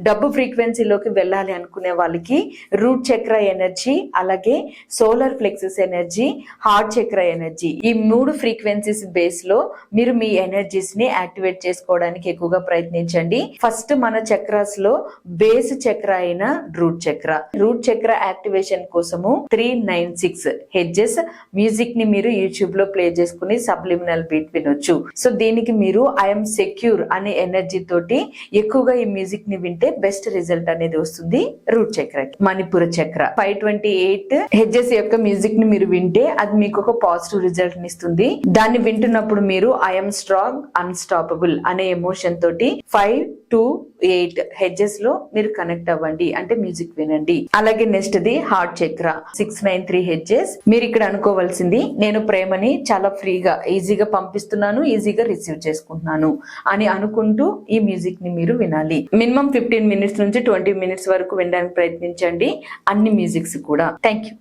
డబ్బు ఫ్రీక్వెన్సీలోకి వెళ్ళాలి అనుకునే వాళ్ళకి రూట్ చక్ర ఎనర్జీ, అలాగే సోలార్ ప్లెక్సస్ ఎనర్జీ, హార్ట్ చక్ర ఎనర్జీ, ఈ 3 ఫ్రీక్వెన్సీస్ బేస్ లో మీరు మీ ఎనర్జీస్ ని యాక్టివేట్ చేసుకోవడానికి ఎక్కువగా ప్రయత్నించండి. ఫస్ట్ మన చక్రాస్ లో బేస్ చక్ర అయిన రూట్ చక్ర యాక్టివేషన్ కోసము 396 హెడ్జెస్ మ్యూజిక్ ని మీరు యూట్యూబ్ లో ప్లే చేసుకుని సబ్లిమినల్ బీట్ వినొచ్చు. సో దీనికి మీరు ఐఎమ్ సెక్యూర్ అనే ఎనర్జీ తోటి ఎక్కువగా ఈ మ్యూజిక్ ని వింటే బెస్ట్ రిజల్ట్ అనేది వస్తుంది. రూట్ చక్రకి మణిపుర చక్ర 528 హెడ్జెస్ యొక్క మ్యూజిక్ ని మీరు వింటే అది మీకు ఒక పాజిటివ్ రిజల్ట్ ని ఇస్తుంది. దాన్ని వింటున్నప్పుడు మీరు ఐఎమ్ స్ట్రాంగ్ అన్స్టాపబుల్ అనే ఎమోషన్ తోటి 5 to 8 హెడ్జెస్ లో మీరు కనెక్ట్ అవ్వండి, అంటే మ్యూజిక్ వినండి. అలాగే నెక్స్ట్ ది హార్ట్ చక్ర 693 హెడ్జెస్. మీరు ఇక్కడ అనుకోవాల్సింది నేను ప్రేమని చాలా ఫ్రీగా ఈజీగా పంపిస్తున్నాను, ఈజీగా రిసీవ్ చేసుకుంటున్నాను అని అనుకుంటూ ఈ మ్యూజిక్ ని మీరు వినాలి. మినిమం 15 మినిట్స్ నుంచి 20 మినిట్స్ వరకు వినడానికి ప్రయత్నించండి, అన్ని మ్యూజిక్స్ కూడా. Thank you.